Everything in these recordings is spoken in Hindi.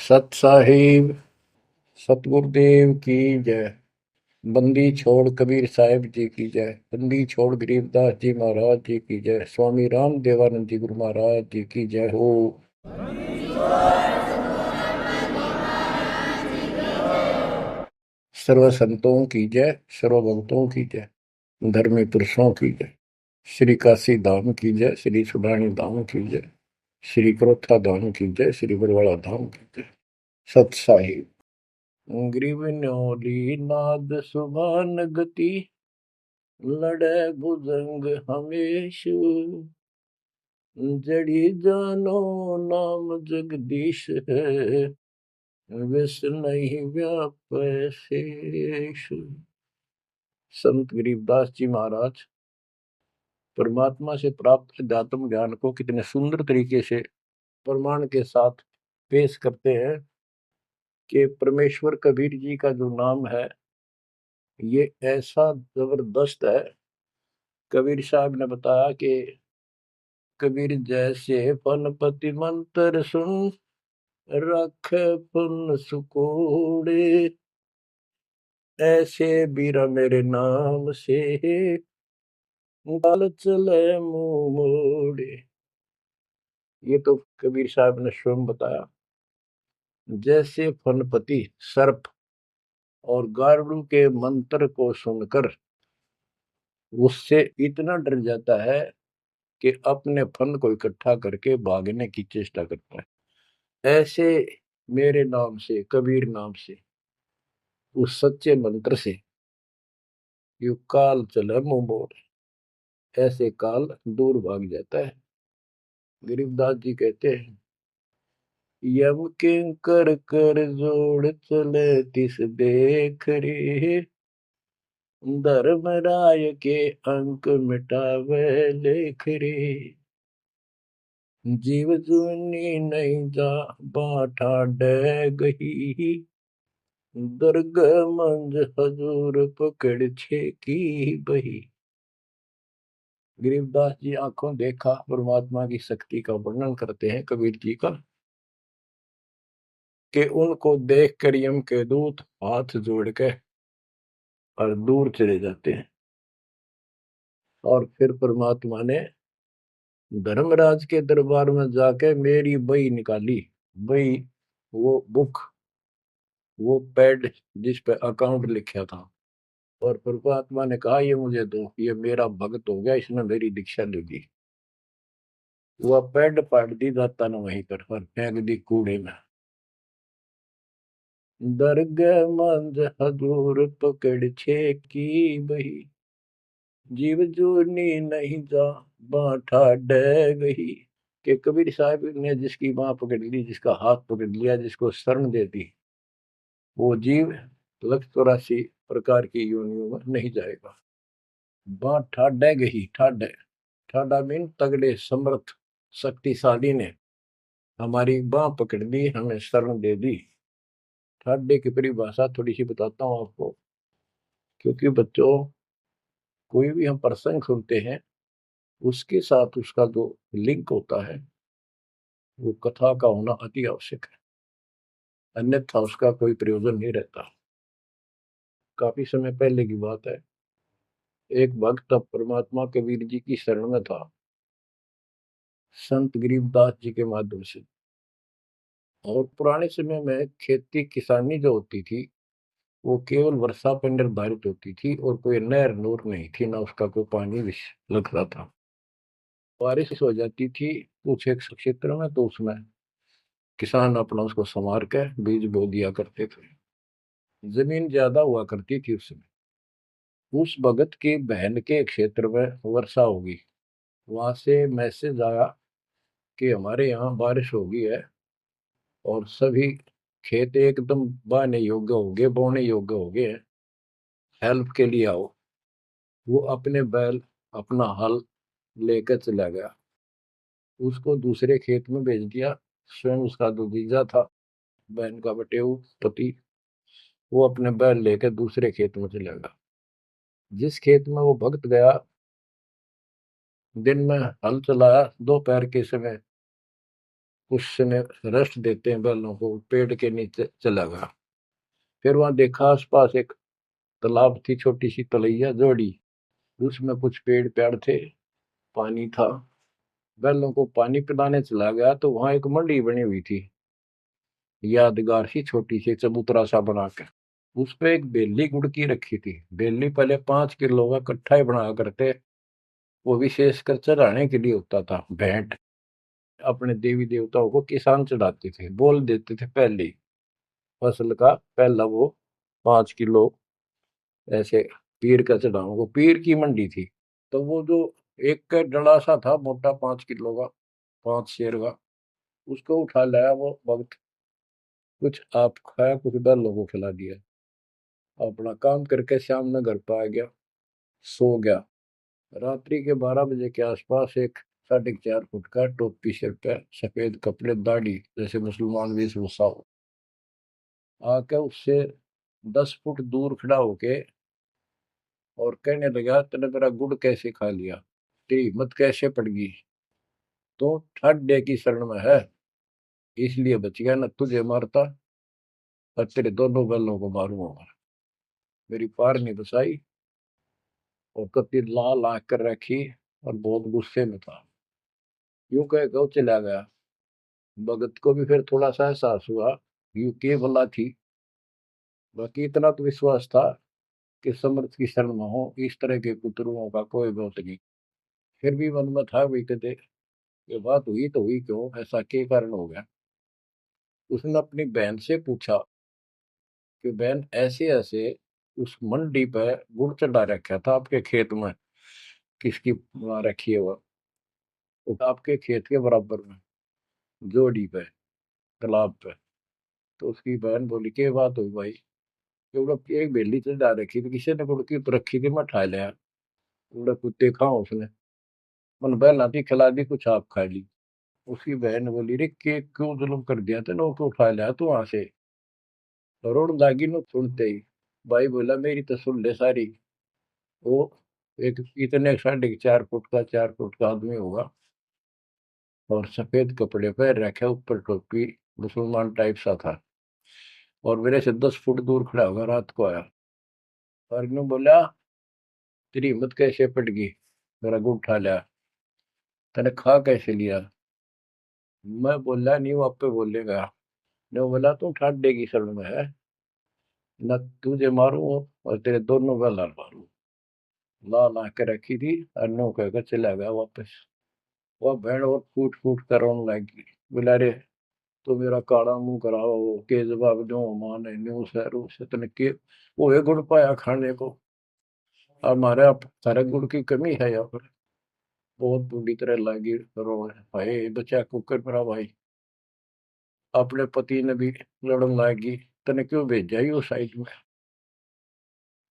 सत साहिब सतगुरुदेव की जय। बंदी छोड़ कबीर साहिब जी की जय। बंदी छोड़ गरीबदास जी महाराज जी की जय। स्वामी राम देवानंद जी गुरु महाराज जी की जय हो। सर्व संतों की जय, सर्व भक्तों की जय, धर्मी पुरुषों की जय। श्री काशी धाम की जय, श्री सुडानी धाम की जय, श्री क्रोथा धाम की जय, श्री बरवाड़ा धाम की जय। सत साहिब ग्रीवन्योली नाद सुभान गति, लड़े भुजंग हमेश, जड़ी जानो नाम जगदीश है, विष नहीं व्यापै शेष। संत गरीबदास जी महाराज परमात्मा से प्राप्त अध्यात्म ज्ञान को कितने सुंदर तरीके से प्रमाण के साथ पेश करते हैं कि परमेश्वर कबीर जी का जो नाम है ये ऐसा जबरदस्त है। कबीर साहब ने बताया कि कबीर जैसे फनपति मंत्र सुन, रख पुन सुकोड़े, ऐसे बीरा मेरे नाम से, गाल चले मुंह मोड़े। ये तो कबीर साहब ने स्वयं बताया। जैसे फनपति सर्प और गारुड़ के मंत्र को सुनकर उससे इतना डर जाता है कि अपने फन को इकट्ठा करके भागने की चेष्टा करता है, ऐसे मेरे नाम से, कबीर नाम से, उस सच्चे मंत्र से यू काल चले मुंह मोड़, ऐसे काल दूर भाग जाता है। गरीबदास जी कहते हैं, यम किंकर कर जोड़ चले तिस देख रे, धर्मराय के अंक मिटावे लेख रे, जीव जुनी नहीं जा बाठा डे गही, दर्ग मंज हजूर पकड़ छे की बही। गरीबदास जी आंखों देखा परमात्मा की शक्ति का वर्णन करते हैं कबीर जी का, कि उनको देख कर यम के दूत हाथ जोड़ के और दूर चले जाते हैं। और फिर परमात्मा ने धर्मराज के दरबार में जाके मेरी बही निकाली। बही वो बुक, वो पैड जिस पे अकाउंट लिखा था, और परमात्मा ने कहा ये मुझे दो, ये मेरा भक्त हो गया, इसने मेरी दीक्षा ले ली। वह पैड पाट दी दाता ने वहीं पर और फेंक दी कूड़े में। दरगाह मंज हजूर पकड़ छे की बही, जीव जोनी नहीं जा बाठा डे गही। कि कबीर साहब ने जिसकी बाह पकड़ ली, जिसका हाथ पकड़ लिया, जिसको शरण दे दी, वो जीव लख 84 प्रकार की योनियों में नहीं जाएगा। बाँ ठाडे गही, ठाडे ठाडा मीन तगड़े समर्थ शक्तिशाली ने हमारी बाह पकड़ ली, हमें शरण दे दी। ठाडे की परिभाषा थोड़ी सी बताता हूँ आपको, क्योंकि बच्चों कोई भी हम प्रसंग सुनते हैं उसके साथ उसका जो लिंक होता है वो कथा का होना अति आवश्यक है, अन्यथा उसका कोई प्रयोजन नहीं रहता। काफी समय पहले की बात है, एक भक्त अब परमात्मा कबीर जी की शरण में था संत गरीबदास जी के माध्यम से। और पुराने समय में खेती किसानी जो होती थी वो केवल वर्षा पर निर्धारित होती थी, और कोई नहर नूर नहीं थी, ना उसका कोई पानी लगता था। बारिश हो जाती थी कुछ एक क्षेत्र में तो उसमें किसान अपना उसको संवार के बीज बो दिया करते थे। जमीन ज्यादा हुआ करती थी उस समय। उस भगत की बहन के क्षेत्र में वर्षा होगी, वहां से मैसेज आया कि हमारे यहाँ बारिश हो गई है और सभी खेत एकदम बाने योग्य हो गए, बोने योग्य हो गए हैं, हेल्प के लिए आओ। वो अपने बैल, अपना हल लेकर चला गया, उसको दूसरे खेत में भेज दिया। स्वयं उसका जो जीजा था, बहन का बटेऊ पति, वो अपने बैल लेकर दूसरे खेत में चला गया। जिस खेत में वो भक्त गया, दिन में हल चलाया, दोपहर के समय उसने रेस्ट देते हैं बैलों को, पेड़ के नीचे चला गया। फिर वहां देखा आसपास एक तालाब थी, छोटी सी तलैया जोड़ी, उसमें कुछ पेड़ पेड़ थे, पानी था। बैलों को पानी पिलाने चला गया तो वहां एक मंडी बनी हुई थी, यादगार सी, छोटी सी चबूतरा सा बना के। उस पे एक बेली गुड़की रखी थी। बेली पहले 5 किलो का कट्ठा ही बना करते, वो विशेषकर चढ़ाने के लिए होता था, भेंट। अपने देवी देवताओं को किसान चढ़ाते थे, बोल देते थे पहली फसल का पहला वो 5 किलो ऐसे पीर का चढ़ाओ, वो पीर की मंडी थी। तो वो जो एक का डला सा था मोटा, 5 किलो का, 5 शेर का, उसको उठा लाया वो भक्त। कुछ आप खाया, कुछ बैलों को खिला दिया, अपना काम करके शाम में घर पर आ गया, सो गया। रात्रि के 12 बजे के आसपास एक 4.5 फुट का, टोपी सिर पे, सफेद कपड़े, दाढ़ी, जैसे मुसलमान वेशभूषा हो, आके उससे 10 फुट दूर खड़ा होके और कहने लगा, तेने मेरा गुड़ कैसे खा लिया, तेरी हिम्मत कैसे पड़ गई, तो ठाड्डे की शरण में है, इसलिए बच गया, न तुझे मारता और तेरे दोनों बैलों को मारूंगा। मेरी पार नहीं बसाई, और कत्ती लाल आंख कर रखी और बहुत गुस्से में था। यूं कह के वो चला गया। भगत को भी फिर थोड़ा सा एहसास हुआ, यूं के भला थी, बाकी इतना तो विश्वास था कि समर्थ की शरण में हो, इस तरह के कुतरुओं का कोई बहुत नहीं। फिर भी मन में था, भी कहते ये बात हुई तो हुई क्यों, ऐसा के कारण हो गया। उसने अपनी बहन से पूछा कि बहन, ऐसे ऐसे उस मंडी पे गुड़ चढ़ा रखा था आपके खेत में, किसकी वहां रखी है वो आपके खेत के बराबर में, जोड़ी पे, तालाब पे। तो उसकी बहन बोली, के बात हुई भाई, क्योंकि एक बेली चढ़ा रखी थी, किसी ने गुड़ की तो रखी थी, मैं ठा लिया, उड़ा कुत्ते खाओ उसने, मन बहन आती खिला दी, कुछ आप खा ली। उसकी बहन बोली, रे के क्यों जुल्म कर दिया तेने, को उठा लिया तू वहां से, रोड दागी नु। सुनते ही भाई बोला, मेरी तो सुन ले सारी। वो एक इतने 4.5 फुट का, 4 फुट का आदमी होगा, और सफेद कपड़े पहन रखे, ऊपर टोपी, मुसलमान टाइप सा था, और मेरे से 10 फुट दूर खड़ा होगा, रात को आया। और इन्होंने बोला, तेरी हिम्मत कैसे पड़ गई, मेरा गुड़ उठा लिया, तने खा कैसे लिया। मैं बोला, नहीं वो आप पे बोलेगा। ने बोला, तू ठाड्डे की शरण में है, न तुझे मारूं और तेरे दोनों का लाल मारूं। लाल आंखें रखी थी, और नो कहकर चला गया वापस। वह भेड़ और फूट फूट कर रोने लगी, बोला, रे तो मेरा काला मुंह कराओ, के जवाब दो, माने न्यू सहरू से तने के वो एक गुड़ पाया खाने को, हमारे आप सारे गुड़ की कमी है यहाँ पर। बहुत बुरी तरह लगी रो, भाई बचा कुकर मेरा भाई, अपने पति ने भी लड़न लगी, तने क्यों भेजा ही उस साइड में,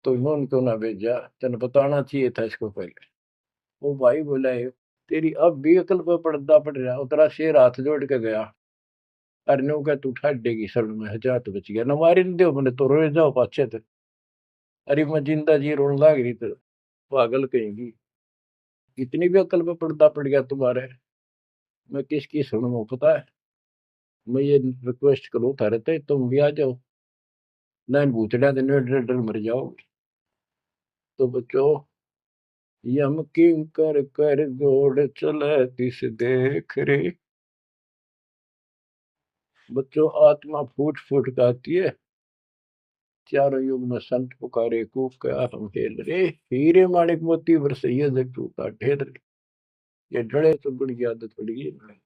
तो इन्होंने क्यों ना भेजा, तने बताना चाहिए था इसको पहले। वो भाई बोला, तेरी अब भी अकल पर पर्दा पड़ रहा, उतरा शेर हाथ जोड़ के गया, अरे नो का तू ठाडेगी शरण में, जा तो बच गया, न मारी न दो मैंने तो रोए जाओ पाछे थे। अरे मैं जिंदा जी रोने लग रही तो, पागल कहेंगी, इतनी भी अकल पे पर्दा पड़ गया तुम्हारे, मैं किसकी सुनूं पता है। मैं ये रिक्वेस्ट करूं थारे ते, तुम भी आ जाओ, ना भूतड़ा दिन डर डर मर जाओ। तो बच्चों, यम किंकर कर जोड़ चले तिस देख रे। बच्चों, आत्मा फूट फूट गाती है, चारों युग में संत पुकारे, कूक क्या हम हेल रे, हीरे माणिक मोती बरसैया जग तूता ढेर रे। ये डरे तो बड़ी आदत पड़ गई है।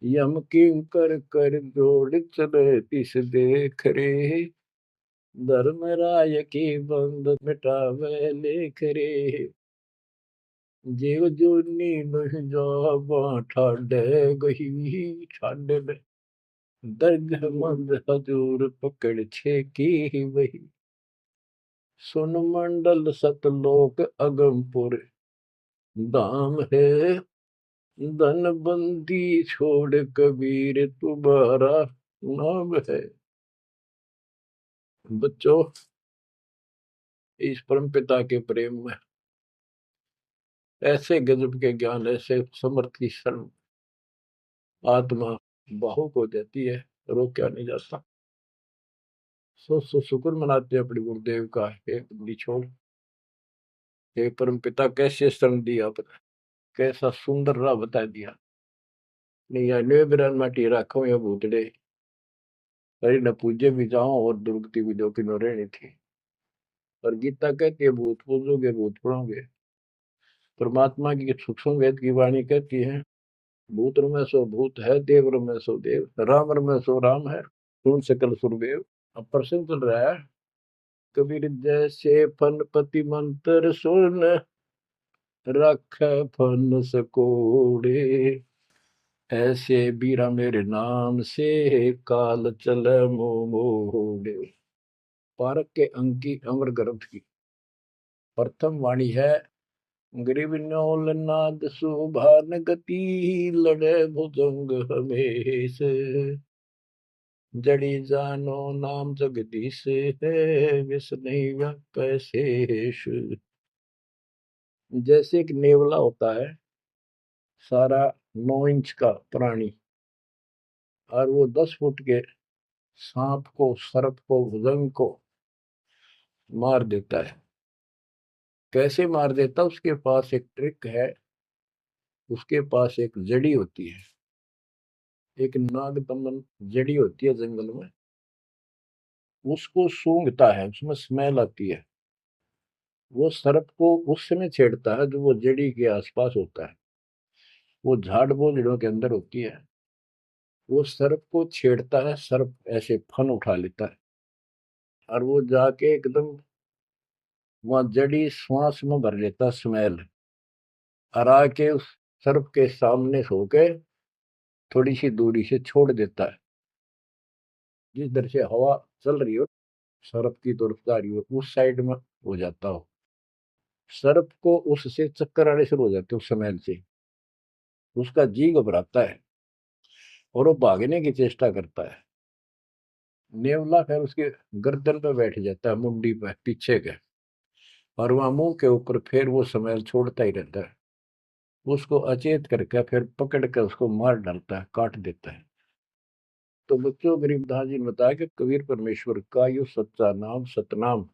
यम किंकर कर जोड़ चले तिस देख रे, धर्म राय की बंद मिटावे लेख रे। जीव जूनी नहीं जावा ठाडे गही, ठाडे में दर्द मंद हजूर पकड़ छे की वही। सुन मंडल सतलोक अगमपुर धाम है, धन बंदी छोड़ कबीर तुम्हारा नाम है। बच्चों, इस परम पिता के प्रेम में ऐसे गजब के ज्ञान, ऐसे समर्थ की शरण, आत्मा भावुक हो जाती है, रोका नहीं जाता। सो शुक्र मनाते हैं अपने गुरुदेव का, हे बंदी छोड़, हे परम पिता कैसे शरण दिया आपने, कैसा सुंदर राह बता दिया। नहीं अन्य बिरान माटी राखो या भूतड़े, अरे न पूजे भी जाओ और दुर्गति भी जो कि न रहनी थी। और गीता कहती है भूत पूजोगे भूत पढ़ोगे। परमात्मा की सूक्ष्म वेद की वाणी कहती है, भूत में सो भूत है, देव में सो देव, राम में सो राम है, सुन सकल सुरदेव। अब प्रश्न चल रहा है, कबीर जैसे फनपति मंत्र सुन, रख फन सकोड़े, ऐसे बीरा मेरे नाम से, काल चल मोड़े। पारक के अंक की अमर ग्रंथ की प्रथम वाणी है, ग्रीव न्योल नाद सुभान गति, लड़े भुजंग हमेश, जड़ी जानो नाम जगदीश है, विष नहीं व्यापै शेष। जैसे एक नेवला होता है, सारा 9 इंच का प्राणी, और वो 10 फुट के सांप को, सर्प को, भुजंग को मार देता है। कैसे मार देता, उसके पास एक ट्रिक है। उसके पास एक जड़ी होती है, एक नागदमन जड़ी होती है जंगल में, उसको सूंघता है, उसमें स्मेल आती है। वो सर्प को उस समय छेड़ता है जो वो जड़ी के आसपास होता है, वो झाड़ बोझड़ों के अंदर होती है। वो सर्प को छेड़ता है, सर्प ऐसे फन उठा लेता है, और वो जाके एकदम वहां जड़ी श्वास में भर लेता स्मेल, और आके उस सर्प के सामने सो के थोड़ी सी दूरी से छोड़ देता है। जिस दर से हवा चल रही हो, सर्प की तरफ जा रही हो, उस साइड में हो जाता हो। सर्प को उससे चक्कर आने शुरू हो जाते, उस स्मेल से उसका जी घबराता है और वो भागने की चेष्टा करता है। नेवला फिर उसके गर्दन पे बैठ जाता है, मुंडी पे पीछे के, और वहां मुंह के ऊपर फिर वो स्मेल छोड़ता ही रहता है। उसको अचेत करके फिर पकड़ कर उसको मार डालता है, काट देता है। तो बच्चों, गरीबदास जी ने बताया कि कबीर परमेश्वर का यो सच्चा नाम सतनाम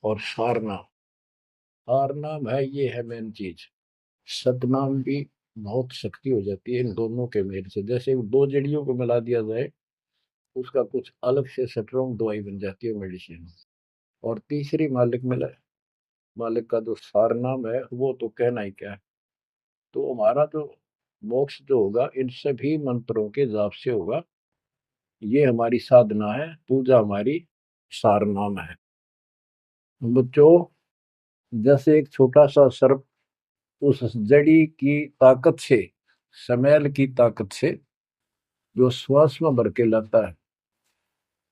और सार नाम। सार नाम है, ये है मेन चीज। सतनाम भी बहुत शक्ति हो जाती है इन दोनों के मेल से। जैसे दो जड़ियों को मिला दिया जाए, उसका कुछ अलग से स्ट्रॉन्ग दवाई बन जाती है, मेडिसिन। और तीसरी मालिक मिला, मालिक का जो सार नाम है, वो तो कहना ही क्या है। तो हमारा जो मोक्ष जो होगा इन सभी मंत्रों के जाप से होगा। ये हमारी साधना है, पूजा हमारी सार नाम है। बच्चों, जैसे एक छोटा सा सर्प उस जड़ी की ताकत से, स्मेल की ताकत से जो श्वास में भर के लाता है,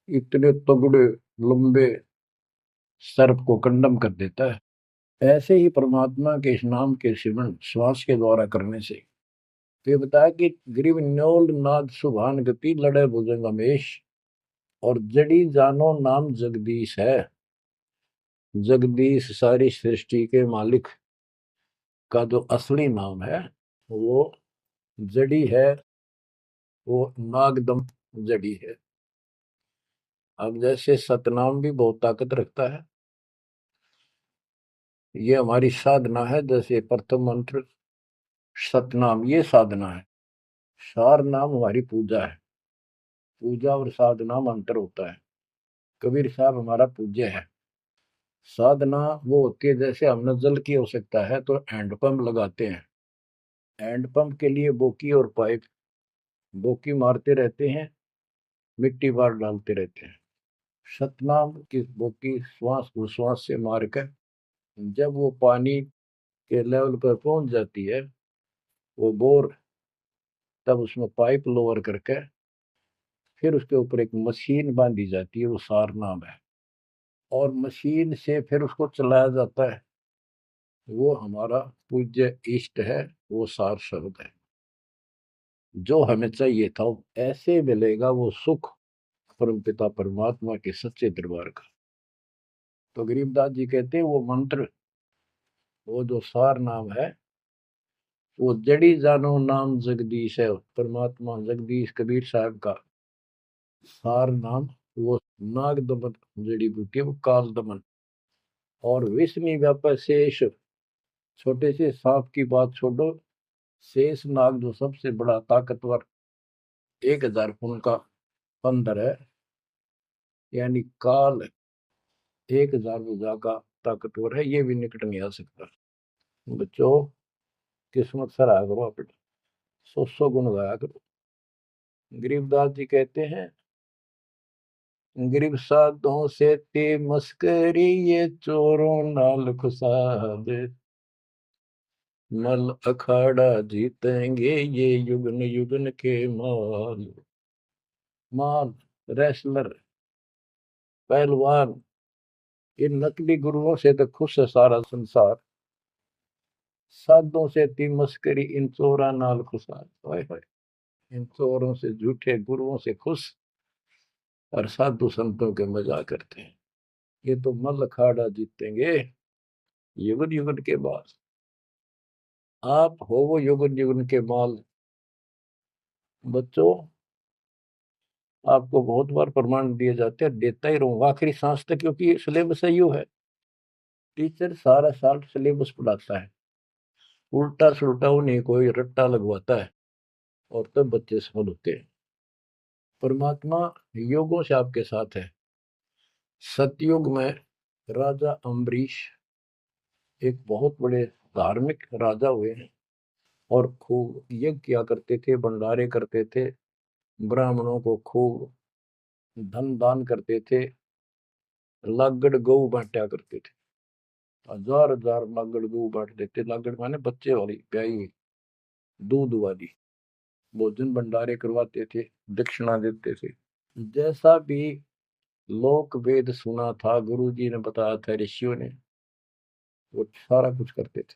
इतने तगड़े लंबे सर्प को कंडम कर देता है। ऐसे ही परमात्मा के इस नाम के सिमरन श्वास के द्वारा करने से, तो ये बताया कि ग्रीव न्योल नाद सुभान गति, लड़े भुजंग हमेश, और जड़ी जानो नाम जगदीश है। जगदीश सारी सृष्टि के मालिक का जो असली नाम है, वो जड़ी है, वो नागदम जड़ी है। अब जैसे सतनाम भी बहुत ताकत रखता है, ये हमारी साधना है। जैसे प्रथम मंत्र सतनाम, ये साधना है। सार नाम हमारी पूजा है। पूजा और साधना में अंतर होता है। कबीर साहब हमारा पूज्य है। साधना वो होती है, जैसे हमने जल की आवश्यकता है तो हैंडपंप लगाते हैं। हैंडपंप के लिए बोकी और पाइप, बोकी मारते रहते हैं, मिट्टी बार डालते रहते हैं। सतनाम की बोकी श्वास उश्वास से मारकर जब वो पानी के लेवल पर पहुंच जाती है, वो बोर, तब उसमें पाइप लोअर करके फिर उसके ऊपर एक मशीन बांधी जाती है, वो सार नाम है। और मशीन से फिर उसको चलाया जाता है। वो हमारा पूज्य इष्ट है, वो सार शब्द है। जो हमें चाहिए था ऐसे मिलेगा वो सुख, परमपिता परमात्मा के सच्चे दरबार का। तो गरीबदास जी कहते हैं वो मंत्र, वो जो सार नाम है, वो जड़ी जानो नाम जगदीश है, परमात्मा जगदीश कबीर साहब का सार नाम। वो नाग दमन जड़ी बूटी है, वो काल दमन। और विष्णु व्यापक शेष, छोटे से सांप की बात छोड़ो, शेष नाग जो सबसे बड़ा ताकतवर 1000 फुट का बंदर है, यानी काल 1000 भुजा का ताकतवर है, ये भी निकट नहीं आ सकता। बच्चों, किस्मत सराहा करो अपने, 100 गुण गाया करो। गरीबदास जी कहते हैं, गरीब साधों से ते मस्करी, ये चोरों नाल खुशाद, मल अखाड़ा जीतेंगे ये युगन युगन के माल। माल, रेसलर, पहलवान, इन नकली गुरुओं से तो खुश है सारा संसार, साधों से ती मस्करी, इन चोरा नाल खुशाद। हाय हाय, इन चोरों से, झूठे गुरुओं से खुश, और साधु संतों के मजाक करते हैं। ये तो मल अखाड़ा जीतेंगे युगन युगन के बाद। आप हो वो युगन युगन के माल। बच्चों, आपको बहुत बार प्रमाण दिए जाते हैं, देता ही रहूंगा आखिरी सांस तक, क्योंकि सिलेबस है, है। टीचर सारा साल सिलेबस पढ़ाता है, उल्टा सुल्टा उन्हें कोई रट्टा लगवाता है, और तब बच्चे सफल होते हैं। परमात्मा योगों से आपके साथ है। सतयुग में राजा अम्बरीश एक बहुत बड़े धार्मिक राजा हुए हैं, और खूब यज्ञ किया करते थे, भंडारे करते थे, ब्राह्मणों को खूब धन दान करते थे, लागड़ गऊ बांटा करते थे, 1000 लागड़ गऊ बांट देते। लागड़ माने बच्चे वाली, ब्याई हुई, दूध वाली। भोजन भंडारे करवाते थे, दक्षिणा देते थे। जैसा भी लोक वेद सुना था, गुरु जी ने बताया था, ऋषियों ने, वो सारा कुछ करते थे।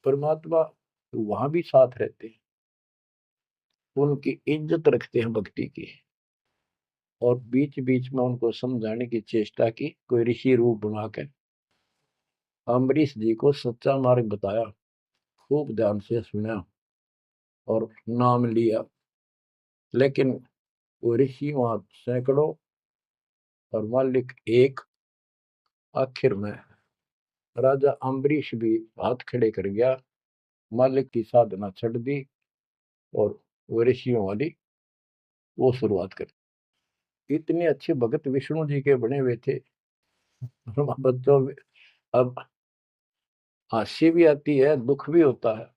परमात्मा वहां भी साथ रहते हैं, उनकी इज्जत रखते हैं भक्ति की, और बीच बीच में उनको समझाने की चेष्टा की, कोई ऋषि रूप बनाकर अम्बरीश जी को सच्चा मार्ग बताया, खूब ध्यान से सुना और नाम लिया। लेकिन वो ऋषि वहां सैकड़ों और मालिक एक। आखिर में राजा अम्बरीश भी हाथ खड़े कर गया, मालिक की साधना छड़ दी, और वो ऋषियों वाली वो शुरुआत कर। इतने अच्छे भगत विष्णु जी के बने हुए थे। बच्चों, अब हंसी भी आती है, दुख भी होता है।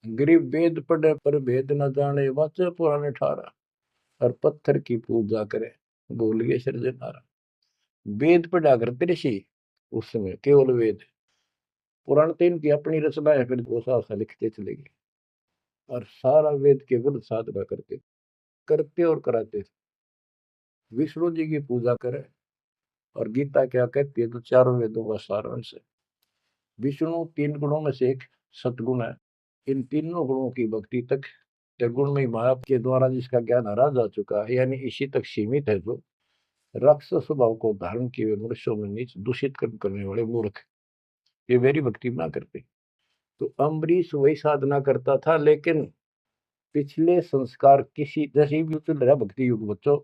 गरीब वेद पढ़े पर भेद न जाने, वाचे पुराने ठारा, और पत्थर की पूजा करे, भूल गए सृजनहारा। वेद पढ़ा करते ऋषि उस समय, केवल वेद। पुराण तो इनकी अपनी रचना है, फिर वो सा लिखते चले गए, और सारा वेद के विरुद्ध साधना करते करते और कराते थे। विष्णु जी की पूजा करे, और गीता क्या कहती है, तो चारों वेदों का सारांश है। विष्णु 3 गुणों में से एक सतगुण है। इन तीनों गुणों की भक्ति तक गुण में माया के द्वारा जिसका ज्ञान हरा जा चुका है, यानी इसी तक सीमित है, जो राक्षस स्वभाव को धारण किए हुए मनुष्यों में नीच दूषित कर्म करने वाले मूर्ख, ये मेरी भक्ति ना करते। तो अम्बरीश वही साधना करता था, लेकिन पिछले संस्कार किसी, जैसे भी चल रहा भक्ति युग, बच्चों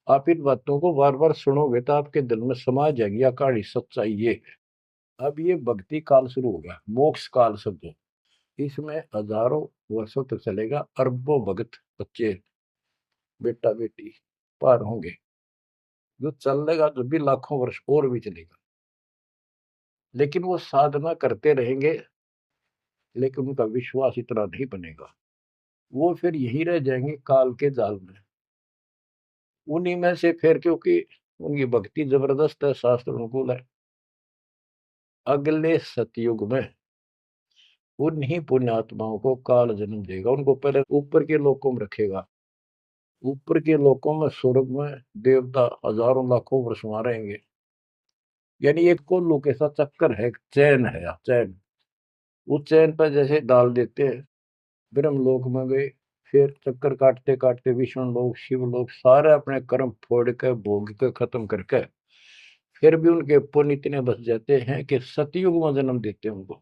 आप इन बातों को बार बार सुनोगे तो आपके दिल में समा जाएगी अकाड़ी सच्चाई ये है। अब ये भक्ति काल शुरू हो गया, मोक्ष काल समझो, इसमें हजारों वर्षों तक चलेगा, अरबों भगत बच्चे बेटा बेटी पार होंगे, जो चलेगा जो भी लाखों वर्ष और भी चलेगा। लेकिन वो साधना करते रहेंगे, लेकिन उनका विश्वास इतना नहीं बनेगा, वो फिर यही रह जाएंगे काल के जाल में। उन्हीं में से फिर, क्योंकि उनकी भक्ति जबरदस्त है, शास्त्र अनुकूल है, अगले सतयुग में उन्हीं पुण्यात्माओं को काल जन्म देगा, उनको पहले ऊपर के लोकों में रखेगा। ऊपर के लोकों में, स्वर्ग में देवता हजारों लाखों वर्ष वहां रहेंगे। यानी एक कोल्लू के साथ चक्कर है, चैन है, चैन। उस चैन पर जैसे डाल देते हैं, ब्रह्म लोक में गए, फिर चक्कर काटते काटते विष्णु लोक, शिव लोक, सारे अपने कर्म फोड़ के भोग के खत्म करके, फिर भी उनके पुण्य इतने बच जाते हैं कि सतयुग में जन्म देते हैं उनको।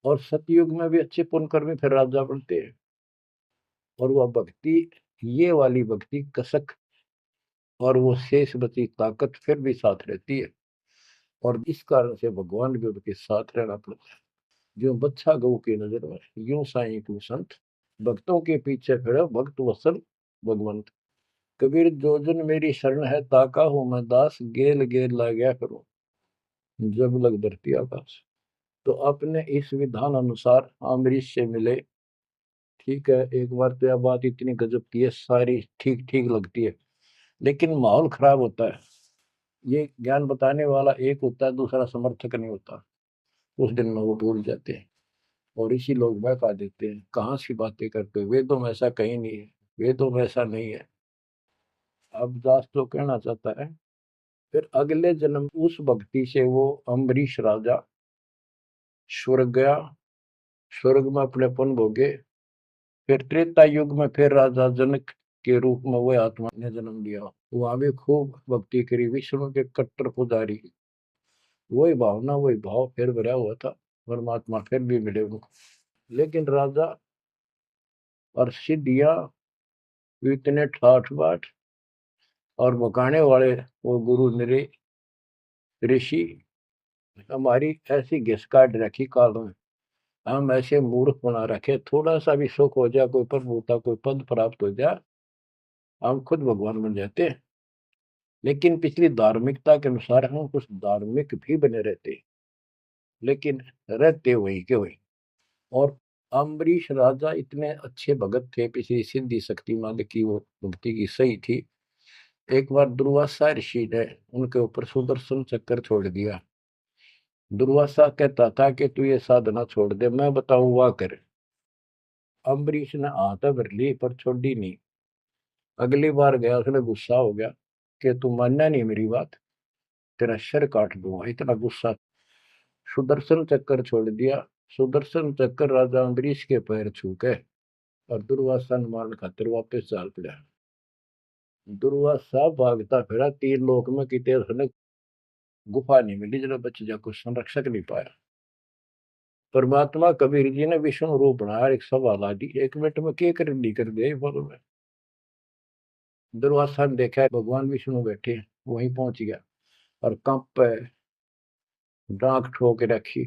और सतयुग में भी अच्छे पुण्य कर्मी फिर राजा बनते हैं। और वह भक्ति, ये वाली भक्ति कसक और वो शेष बची ताकत फिर भी साथ रहती है। और इस कारण से भगवान भी उनके साथ रहना पड़ता है। जो बच्चा गऊ की नजर में, यूं साईं तू संत, भक्तों के पीछे फिर भक्त वत्सल भगवंत। कबीर जो जन मेरी शरण है, ताका हूं मैं दास, गेल गेल ला गया करूं जब लग धरती आकाश। तो अपने इस विधान अनुसार अम्बरीश से मिले। ठीक है, एक बार तो यह बात इतनी गजब की है, सारी ठीक ठीक लगती है, लेकिन माहौल खराब होता है। ये ज्ञान बताने वाला एक होता है, दूसरा समर्थक नहीं होता। उस दिन में वो भूल जाते हैं और इसी लोग बहका देते हैं, कहाँ सी बातें करते हो, वेदों में ऐसा कहीं नहीं है, वेदों में ऐसा नहीं है। अब दास तो कहना चाहता है, फिर अगले जन्म उस भक्ति से वो अम्बरीश राजा स्वर्ग गया, स्वर्ग में अपने पुण्य भोगे। फिर त्रेता युग में फिर राजा जनक के रूप में वह आत्मा ने जन्म लिया। वहां भी खूब भक्ति करी, विष्णु के कट्टर पुजारी। वही भावना वही भाव फिर भरा हुआ था, परमात्मा फिर भी मिले उनको। लेकिन राजा और सिद्धियां इतने ठाठ बाट और बकाने वाले वो गुरु निरे ऋषि हमारी ऐसी घिस काट रखी काल में, हम ऐसे मूर्ख बना रखे, थोड़ा सा भी सुख हो जाए, कोई प्रभुता कोई पद प्राप्त हो जाए, हम खुद भगवान बन जाते हैं। लेकिन पिछली धार्मिकता के अनुसार हम कुछ धार्मिक भी बने रहते, लेकिन रहते वही के वही। और अम्बरीश राजा इतने अच्छे भगत थे, पिछली सिद्धि शक्तिमान की वो भक्ति की सही थी। एक बार दुर्वासा ऋषि ने उनके ऊपर सुदर्शन चक्कर छोड़ दिया। दुर्वासा कहता था कि तू ये साधना छोड़ दे, मैं बताऊं वाह कर। अम्बरीश ने हाथ भर ली पर छोड़ी नहीं। अगली बार गया, उसने गुस्सा हो गया कि तू मानना नहीं मेरी बात, तेरा सिर काट दूंगा, इतना गुस्सा। सुदर्शन चक्कर छोड़ दिया। सुदर्शन चक्कर राजा अम्बरीश के पैर छू के और दुर्वासा ने मारने खातिर वापस चाल पड़ा। दुर्वासा भागता फिरा तीन लोक में, कितने उसने गुफा नहीं मिली जरा बच जा, कुछ संरक्षक नहीं पाया। परमात्मा कबीर जी ने विष्णु रूप बनाया, एक सवाल आ दी, एक मिनट में क्या कर दी कर दिया बोलो में। दुर्वासा ने देखा भगवान विष्णु बैठे, वहीं पहुंच गया और कंप पे डांक ठोक रखी,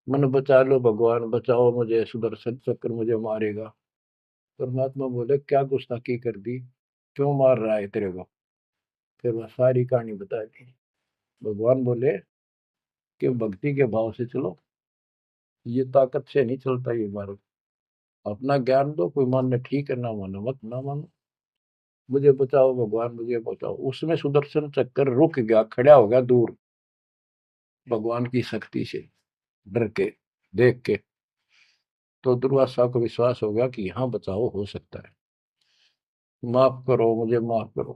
मन बचा लो भगवान, बचाओ मुझे, सुदर्शन चक्र मुझे मारेगा। परमात्मा बोले क्या गुस्ताखी कर दी, क्यों मार रहा है तेरे को। फिर वह सारी कहानी बता दी। भगवान बोले कि भक्ति के भाव से चलो, ये ताकत से नहीं चलता ये मार्ग। अपना ज्ञान दो, कोई मानने ठीक है, ना मानो मत ना मानो, मुझे बचाओ भगवान मुझे बचाओ। उसमें सुदर्शन चक्कर रुक गया, खड़ा हो गया दूर, भगवान की शक्ति से डर के देख के। तो दुर्वासा को विश्वास हो गया कि यहाँ बचाओ हो सकता है, माफ करो मुझे माफ करो।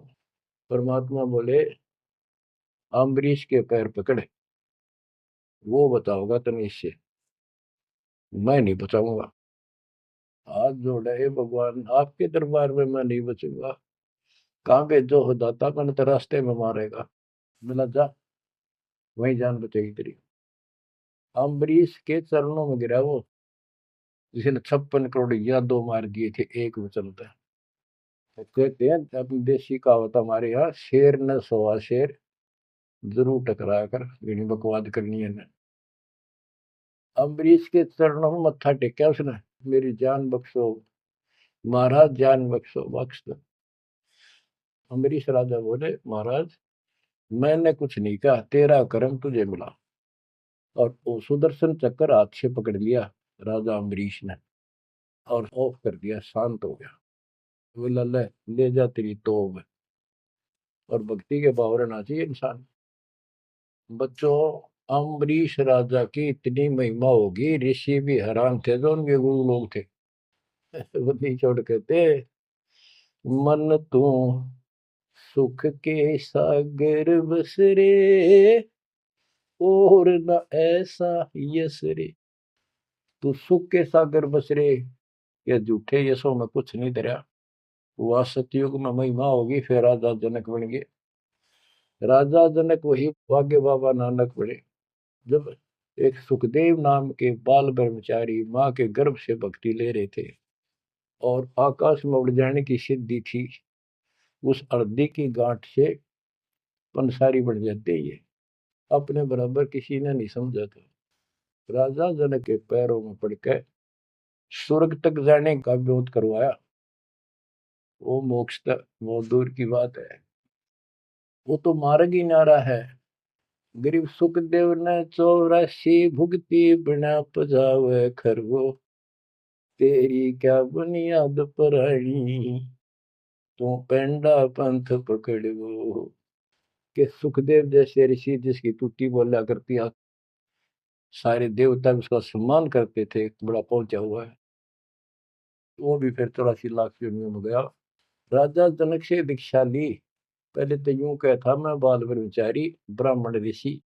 परमात्मा बोले अम्बरीश के पैर पकड़े, वो बचाओगा तुम्हें इससे, मैं नहीं बचाऊंगा। हाथ जोड़े, हे भगवान आपके दरबार में मैं नहीं बचूंगा, कहाँ भेजो हो दाता, मैंने तो रास्ते में मारेगा। मिला जा, वही जान बचेगी तेरी। अम्बरीश के चरणों में गिरा वो, जिसने 56 करोड़ यादव मार दिए थे एक वचन पे। तो कहते हैं अपनी देसी कहावत हमारे यहाँ, शेर न सोआ शेर, जरूर टकराया कर, यही बकवाद करनी है ना। अम्बरीश के चरणों में मत्था टेका उसने, मेरी जान बख्शो महाराज, जान बख्शो बख्श दो। अम्बरीश राजा बोले महाराज मैंने कुछ नहीं कहा, तेरा कर्म तुझे मिला। और वो सुदर्शन चक्कर हाथ से पकड़ लिया राजा अम्बरीश ने और ऑफ कर दिया, शांत हो गया। बोला ले जा तेरी तोब। और भक्ति के भाव रहना चाहिए इंसान। बच्चों, अम्बरीश राजा की इतनी महिमा होगी, ऋषि भी हैरान थे जो उनके गुरु लोग थे। वो नहीं छोड़ कहते, मन तू सुख के सागर बस रे, और न ऐसा यस रे। तू सुख के सागर बस रे, ये झूठे यशों में कुछ नहीं धरा। वह सतयुग में महिमा होगी, फिर राजा जनक बन गए। राजा जनक वही भाग्य बाबा नानक बने। जब एक सुखदेव नाम के बाल ब्रह्मचारी माँ के गर्भ से भक्ति ले रहे थे और आकाश में उड़ जाने की सिद्धि थी। उस अर्धी की गांठ से पंसारी बढ़ जाते ये अपने बराबर किसी ने नहीं समझा था। राजा जनक के पैरों में पड़कर स्वर्ग तक जाने का विरोध करवाया। वो मोक्ष तक वो दूर की बात है, वो तो मार्ग ही नारा है। गरीब सुखदेव ने 84 भुगती बिना पजावे खरगो, तेरी क्या बुनियाद परानी, तू पेंडा पंथ पकड़ो। के सुखदेव जैसे ऋषि जिसकी टूटी बोला करती सारे देवता उसका सम्मान करते थे, बड़ा पहुंचा हुआ है, वो भी फिर 84 लाख योनियों में गया। राजा जनक से दीक्षा ली। पहले तो यूं कहता मैं बाल ब्रह्मचारी ब्राह्मण ऋषि,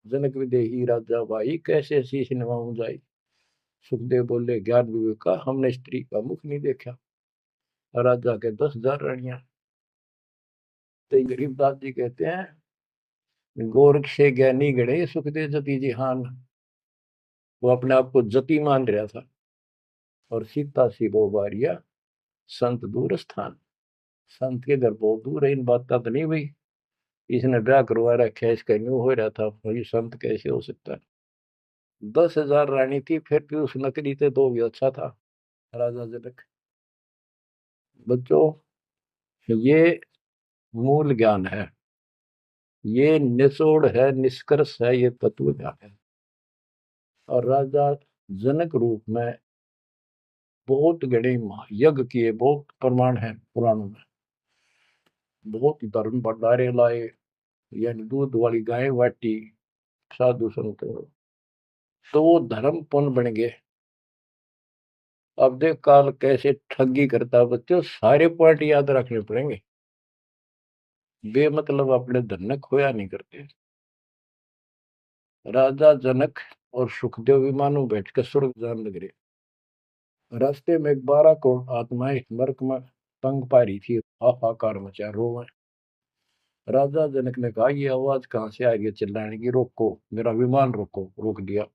जनक विदेही राजा भाई कैसे शीश नवाऊं जाई। सुखदेव बोले ज्ञान विवेक का हमने स्त्री का मुख नहीं देखा। राजा के 10,000 रानियां। तो गरीबदास जी कहते हैं गोरख से ज्ञानी गणे सुखदेव जति जिहान। वो अपने आप को जति मान रहा था। और सीता सी वो बारिया संत दूर स्थान। संत के घर बहुत दूर है, इन बात का तो नहीं भाई इसने ब्याह करवा रखा है, इसका न्यू हो रहा था, ये संत कैसे हो सकता है। 10,000 रानी थी, फिर भी उस नकली थे दो भी अच्छा था राजा जनक। बच्चों ये मूल ज्ञान है, ये निचोड़ है, निष्कर्ष है, ये तत्व ज्ञान है। और राजा जनक रूप में बहुत गणे यज्ञ किए, बहुत प्रमाण है पुराणों में। बहुत धर्म भंडारे लाए, यानी दूध वाली गाय बाटी साधु संत, तो वो धर्म पुण्य बन गए। अब देख काल कैसे ठगी करता बच्चों, सारे पॉइंट याद रखने पड़ेंगे, बेमतलब अपने धन ने खोया नहीं करते। राजा जनक और सुखदेव विमानों बैठकर स्वर्ग जान लग रहे। रास्ते में 12 करोड़ आत्माएं नरक में तंग पा रही थी, हाहाकार मचा रोवे। राजा जनक ने कहा ये आवाज कहां से आ रही है चिल्लाने की, रोको मेरा विमान रोको। रोक दिया।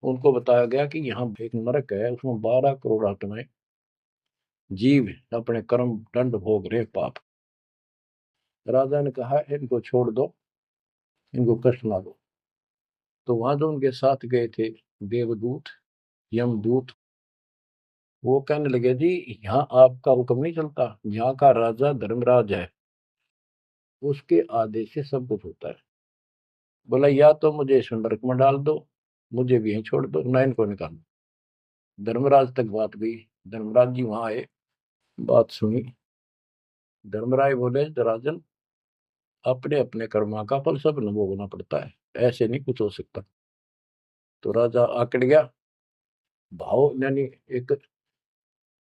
उनको बताया गया कि यहाँ एक नरक है, उसमें 12 करोड़ आत्माएं जीव अपने कर्म दंड भोग रहे पाप। राजा ने कहा इनको छोड़ दो, इनको कष्ट ना दो। तो वहां जो उनके साथ गए थे देवदूत यमदूत, वो कहने लगे जी यहाँ आपका हुक्म नहीं चलता, यहाँ का राजा धर्मराज है, उसके आदेश से सब कुछ होता है। बोला या तो मुझे इस नरक में डाल दो, मुझे भी यहीं छोड़ दो, ना इनको निकाल दो। धर्मराज तक बात गई। धर्मराज जी वहां आए, बात सुनी। धर्मराज बोले राजन अपने अपने कर्मा का फल सब न भोगना पड़ता है, ऐसे नहीं कुछ हो सकता। तो राजा आकड़ गया। भाव यानी एक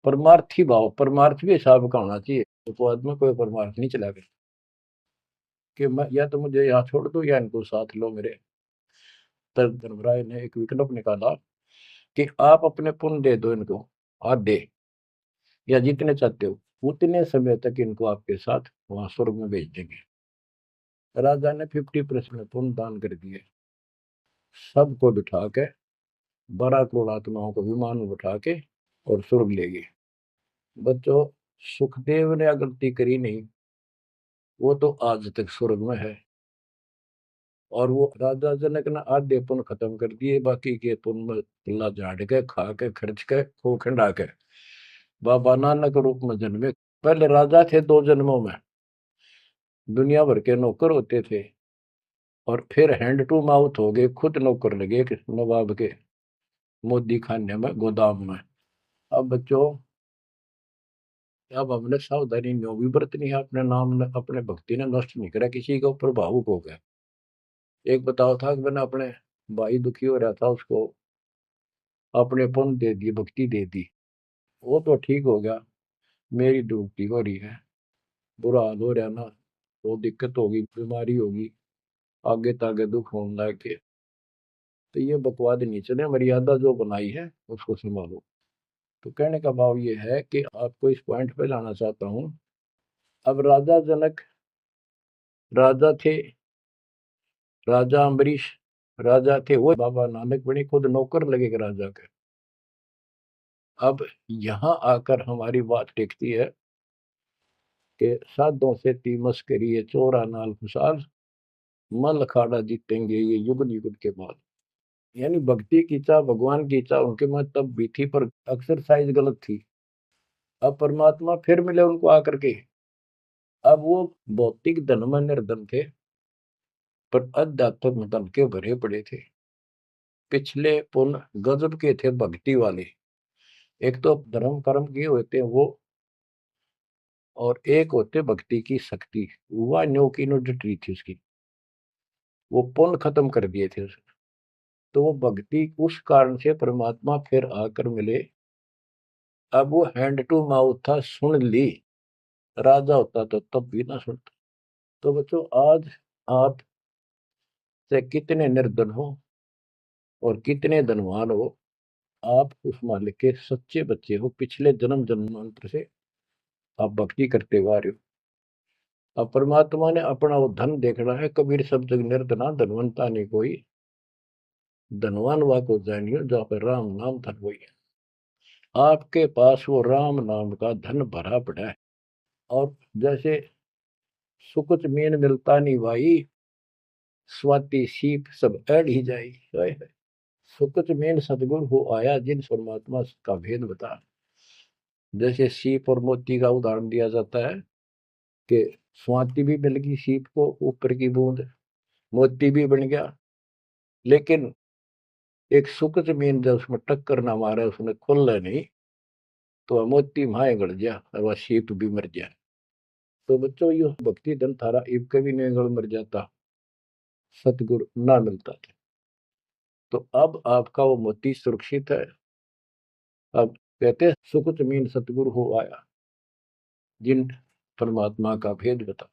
परमार्थी भाव, परमार्थ भी हिसाब का होना चाहिए, तो आदमी कोई परमार्थ नहीं चला गया कि मैं या तो मुझे यहाँ छोड़ दो या इनको साथ लो मेरे। तब धर्मराय ने एक विकल्प निकाला कि आप अपने पुण्य दे दो इनको आधे, या जितने चाहते हो उतने समय तक इनको आपके साथ वहां स्वर्ग में भेज देंगे। राजा ने 50% पुण्य दान कर दिए। सबको बिठा के 12 करोड़ आत्माओं को विमान में बिठा के और स्वर्ग ले गए। बच्चों सुखदेव ने गलती करी नहीं, वो तो आज तक स्वर्ग में है। और वो राजा जनक ने आधे पुण्य खत्म कर दिए, बाकी के पुण्य में झाड़ के खा के खर्च के खो खंडा के बाबा नानक रूप में जन्मे। पहले राजा थे 2 जन्मों में, दुनिया भर के नौकर होते थे, और फिर हैंड टू माउथ हो गए, खुद नौकर लगे नवाब के मोदी खाने में गोदाम में। अब बच्चों अब हमने सावधानी न्यों भी बरतनी है, अपने नाम ने अपने भक्ति ने नष्ट नहीं करा, किसी के ऊपर भावुक हो गया। एक बताओ था कि मैंने अपने भाई दुखी हो रहा था, उसको अपने पुण्य दे दिए, भक्ति दे दी, वो तो ठीक हो गया, मेरी डूबती हो रही है, बुरा हाल हो रहा ना, वो दिक्कत होगी, बीमारी होगी, आगे तागे दुख होने लग के। तो ये बकवाद नहीं चले, मर्यादा जो बनाई है उसको संभालो। तो कहने का भाव ये है कि आपको इस पॉइंट पे लाना चाहता हूँ। अब राजा जनक राजा थे, राजा अम्बरीश राजा थे वो बाबा नानक बने, खुद नौकर लगे राजा के। अब यहाँ आकर हमारी बात टिकती है कि साधों से ती मस्करी चोरा नाल खुशाल, मल अखाड़ा जीतेंगे ये युग युग के बाद। यानी भक्ति की चाह, भगवान की चाह उनके में तब भी थी, पर एक्सरसाइज गलत थी। अब परमात्मा फिर मिले उनको आकर के। अब वो भौतिक धन में निर्धन थे, पर अध्यात्म धन के भरे पड़े थे। पिछले पुण्य गजब के थे भक्ति वाले। एक तो धर्म कर्म किए होते हैं वो, और एक होते भक्ति की शक्ति। वह न्यो की नो डटी थी उसकी, वो पुण्य खत्म कर दिए थे उसने। तो वो भक्ति उस कारण से परमात्मा फिर आकर मिले। अब वो हैंड टू माउथ था, सुन ली। राजा होता तो तब भी ना सुनता। तो बच्चों, आज आप से कितने निर्धन हो और कितने धनवान हो, आप उस मालिक के सच्चे बच्चे हो। पिछले जन्म जन्मांतर से आप भक्ति करते हुए आ रहे हो। अब परमात्मा ने अपना वो धन देखना है। कबीर सब जग निर्धना धनवंता नहीं कोई, धनवान वा को जानियो जहाँ पर राम नाम धन वही है। आपके पास वो राम नाम का धन भरा पड़ा है। और जैसे सुकुच मीन मिलता नहीं भाई, स्वाति सीप सब ऐड ही जाई। सुकुच मीन सतगुरु हो आया, जिन परमात्मा का भेद बता। जैसे सीप और मोती का उदाहरण दिया जाता है कि स्वाति भी मिल गई सीप को, ऊपर की बूंद, मोती भी बन गया। लेकिन एक सुकुच मीन जब उसमें टक्कर ना मारे, उसने खुल नहीं, तो वह मोती माए गड़ गया और वह सीप भी मर गया। तो बच्चों, ये भक्ति धन थारा इब कभी नहीं गड़ मर जाता, सतगुरु ना मिलता था। तो अब आपका वो मोती सुरक्षित है। अब कहते सुकुच मीन सतगुरु हो आया, जिन परमात्मा का भेद बता।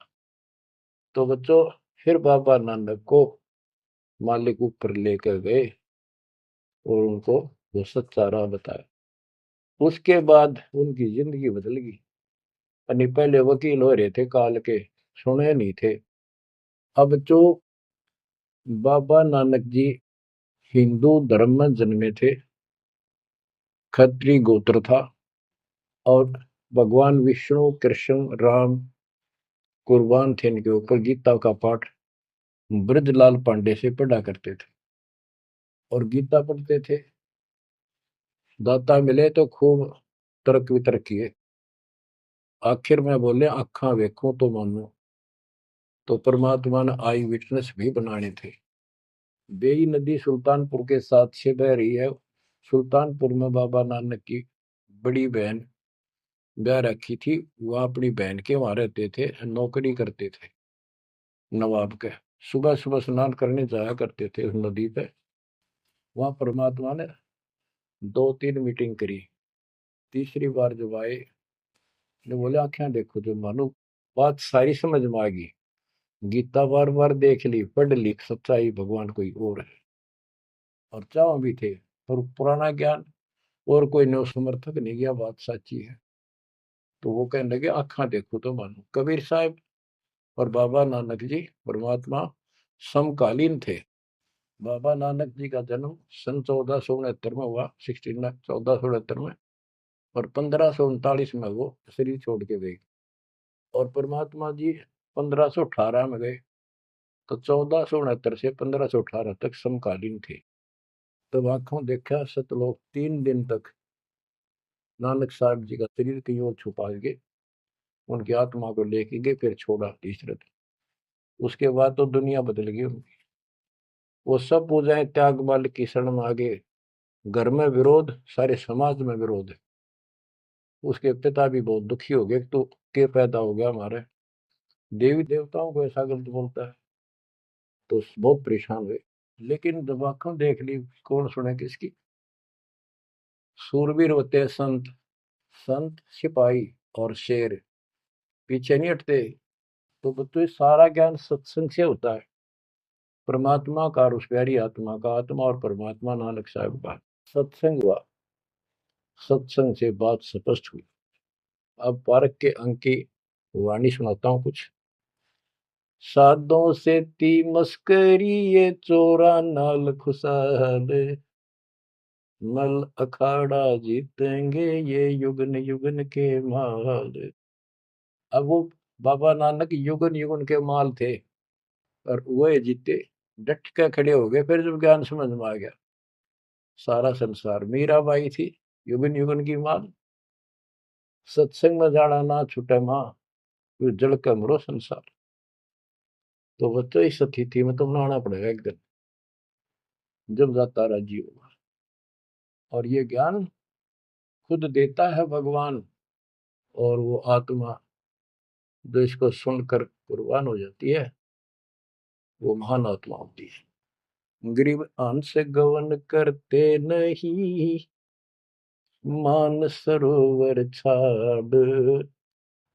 तो बच्चों, फिर बाबा नानक को मालिक ऊपर लेकर गए और उनको वो सच्चा राह बताया। उसके बाद उनकी जिंदगी बदल गई। यानी पहले वकील हो रहे थे काल के, सुने नहीं थे। अब जो बाबा नानक जी हिंदू धर्म में जन्मे थे, खत्री गोत्र था, और भगवान विष्णु कृष्ण राम कुर्बान थे इनके ऊपर। गीता का पाठ ब्रजलाल पांडे से पढ़ा करते थे और गीता पढ़ते थे। दाता मिले तो खूब तर्क वितर्क किए। आखिर में बोले अखा वेखो तो मानो। तो परमात्मा ने आई विटनेस भी बनाने थे। बेई नदी सुल्तानपुर के साथ से बह रही है। सुल्तानपुर में बाबा नानक की बड़ी बहन ब्याह रखी थी। वह अपनी बहन के वहां रहते थे, नौकरी करते थे नवाब के। सुबह सुबह स्नान करने जाया करते थे उस नदी पे। वहां परमात्मा ने 2-3 मीटिंग करी। तीसरी बार जब आए, ने बोले आंखें देखो जो मानो। बात सारी समझ में आ गई। गीता बार बार देख ली, पढ़ ली, सच्चाई भगवान कोई और है। और चाह भी थे, पर पुराना ज्ञान और कोई नो समर्थक नहीं गया, बात सच्ची है। तो वो कहने लगे आंखा देखो तो मानो। कबीर साहब और बाबा नानक जी परमात्मा समकालीन थे। बाबा नानक जी का जन्म सन 1469 में हुआ, 1469 में। और 1539 में वो शरीर छोड़ के गए। और परमात्मा जी 1518 में गए। तो 1469 से 1518 तक समकालीन थे। तब आंखों देखा सतलोक 3 दिन तक नानक साहब जी का शरीर कहीं और छुपा के उनकी आत्मा को लेके गए, फिर छोड़ा तीसरे दिन। उसके बाद तो दुनिया बदल गई उनकी। वो सब पूजाएं त्याग माल की शरण में आ गए। घर में विरोध, सारे समाज में विरोध है। उसके पिता भी बहुत दुखी हो गए, तो के पैदा हो गया हमारे, देवी देवताओं को ऐसा गलत बोलता है। तो बहुत परेशान हुए। लेकिन जब आंखों देख ली, कौन सुने किसकी। सूरवीर होते हैं संत, संत सिपाही और शेर पीछे नहीं हटते। तो बच्चों, सारा ज्ञान सत्संग से होता है। परमात्मा का और उस प्यारी आत्मा का, आत्मा और परमात्मा नानक साहब का सत्संग हुआ। सत्संग से बात स्पष्ट हुई। अब पारक के अंक की वाणी सुनाता हूँ कुछ। साधों से ती मस्करी ये चोरा नाल खुशाल, मल अखाड़ा जीतेंगे ये युगन युगन के माल। अब वो बाबा नानक युगन युगन के माल थे और वह जीते, डट के खड़े हो गए। फिर जब ज्ञान समझ में आ गया, सारा संसार मीराबाई थी युगन युगन की माल, सत्संग में जाना ना छूटे माँ, फिर जल के मरो संसार। तो बच्चों इस स्थिति में तुम नहाना पड़ेगा एक दिन, जब जाता राजी होगा। और ये ज्ञान खुद देता है भगवान, और वो आत्मा जो इसको सुनकर कुर्बान हो जाती है, वो महान आत्मा होती है। गरीब अंश गवन करते नहीं, मान सरोवर छाड़,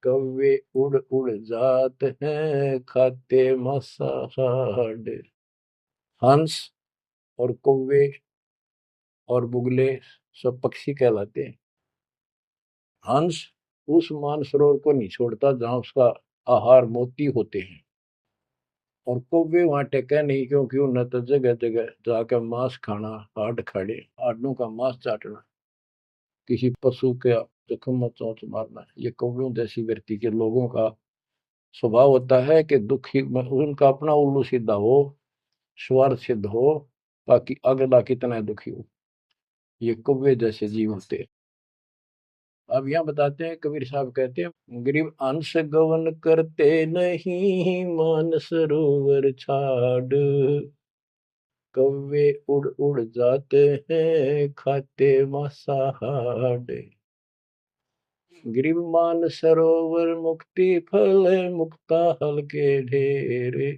कौवे उड़ उड़ जात हैं खाते मसाहाड़। हंस और कौवे और बुगले सब पक्षी कहलाते हैं। हंस उस मानसरोवर को नहीं छोड़ता जहां उसका आहार मोती होते हैं, और कौवे वहां टेके नहीं, क्योंकि उन्हें तो जगह जगह जाकर मांस खाना, हाड खाड़े हाडों का मांस चाटना, किसी पशु के जख्म में चोंच मारना, ये कौवे जैसी व्यक्ति के लोगों का स्वभाव होता है कि दुखी उनका अपना उल्लू सीधा हो, स्वार्थ सिद्ध हो, ताकि अगला कितना दुखी हो। ये कौवे जैसे जीव होते हैं। अब यहाँ बताते हैं, कबीर साहब कहते हैं, गरीब अंश गवन करते नहीं, मान सरोवर छाड़, कौवे उड़ उड़ जाते हैं खाते मांसाहाड़। गरीब मान सरोवर मुक्ति फल, मुक्ता हल के ढेरे,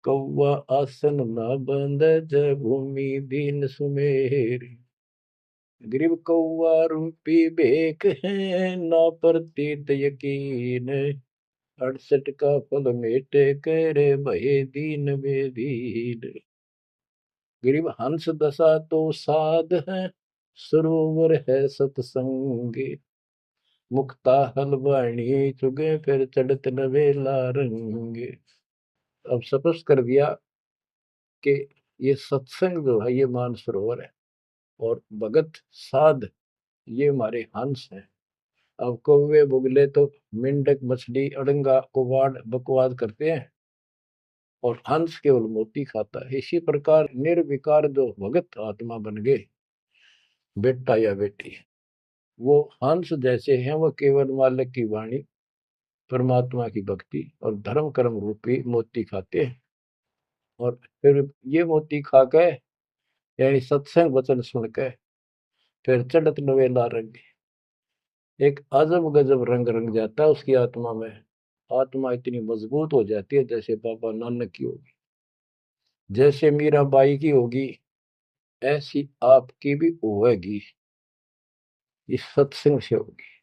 कौवा आसन न बंद जब भूमि दीन सुमेरी। गरीब कौवा रूपी बेक है, ना प्रतीत यकीन, 68 का फल मेटे करे भये दीन बेदीन। गरीब हंस दशा तो साध है, सरोवर है सत्संग, मुक्ता हलवाणी चुगे फिर चढ़त नवेला रंग। अब स्पष्ट कर दिया कि ये सत्संग जो है ये मान सरोवर है, और भगत साध ये हमारे हंस हैं। अब कौवे बुगले तो मेंढक मछली अड़ंगा कुवाड़ बकवाद करते हैं, और हंस केवल मोती खाता है। इसी प्रकार निर्विकार जो भगत आत्मा बन गए, बेटा या बेटी, वो हंस जैसे हैं, वो केवल मालिक की वाणी, परमात्मा की भक्ति और धर्म कर्म रूपी मोती खाते हैं। और फिर ये मोती खा के, यानी सत्संग वचन सुन के, फिर चढ़त नवेला रंग, एक अजब गजब रंग रंग जाता है उसकी आत्मा में। आत्मा इतनी मजबूत हो जाती है जैसे बाबा नानक की होगी, जैसे मीराबाई की होगी, ऐसी आपकी भी होगी, इस सत्संग से होगी।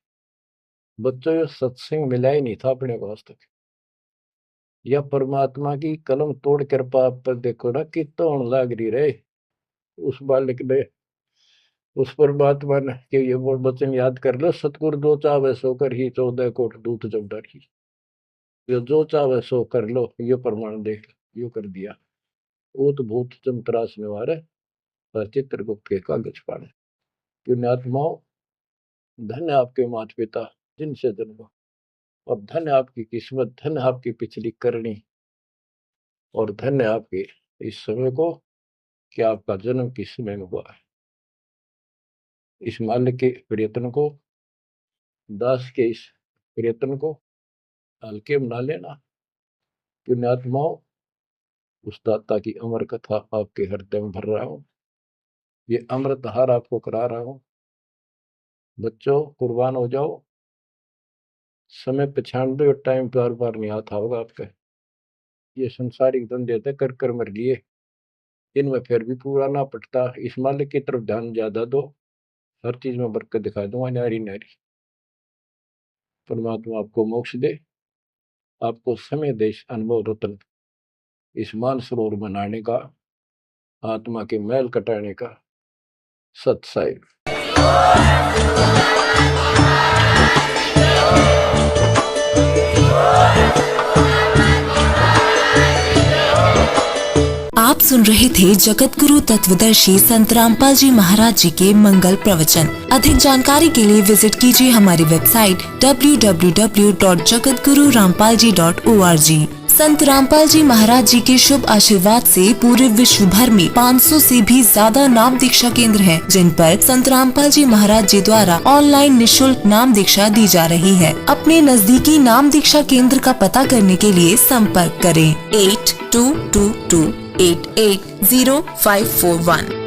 बच्चों, ये सत्संग मिला ही नहीं था अपने को आज तक, या परमात्मा की कलम तोड़ कृपा आप पर देखो ना कितना होने लग रही रहे उस बालक ने, उस परमात्मा ने कि ये वो वचन याद कर लो, सतगुरु जो चाहे सो कर ही 14 कोट दूत जब डरी। ये जो चाहे सो कर लो, ये प्रमाण देख यो कर दिया। ऊत भूत चमतरास निवार और चित्रगुप्त के कागज पाड़े। पुण्यात्माओं, धन्य आपके माता पिता जिनसे जन्म, और धन्य आपकी किस्मत, धन्य आपकी पिछली करनी, और धन्य आपके इस समय को कि आपका जन्म किस समय में हुआ है। इस माल्य के प्रयत्न को, दास के इस प्रयत्न को हल्के में ना लेना। पुण्यात्माओं, उस दाता की अमर कथा आपके हृदय में भर रहा हूं, ये अमृत हार आपको करा रहा हूं। बच्चों, कुर्बान हो जाओ। समय पहचान दो, टाइम बार बार नहीं आता होगा आपका। ये संसारिक धंधे थे कर कर मर लिए, इनमें फिर भी पूरा ना पटता। इस मालिक की तरफ ध्यान ज्यादा दो, हर चीज में बरकत दिखा दूंगा, नारी नारी। परमात्मा आपको मोक्ष दे, आपको समय दे इस अनुभव रतन, इस मान सरोवर बनाने का, आत्मा के मैल कटाने का। सत्साई। सुन रहे थे जगत गुरु तत्वदर्शी संत रामपाल जी महाराज जी के मंगल प्रवचन। अधिक जानकारी के लिए विजिट कीजिए हमारी वेबसाइट www.jagatgururampalji.org। संत रामपाल जी महाराज जी के शुभ आशीर्वाद से पूरे विश्व भर में 500 से भी ज्यादा नाम दीक्षा केंद्र हैं, जिन पर संत रामपाल जी महाराज जी द्वारा ऑनलाइन निशुल्क नाम दीक्षा दी जा रही है। अपने नजदीकी नाम दीक्षा केंद्र का पता करने के लिए संपर्क करें 8222880541।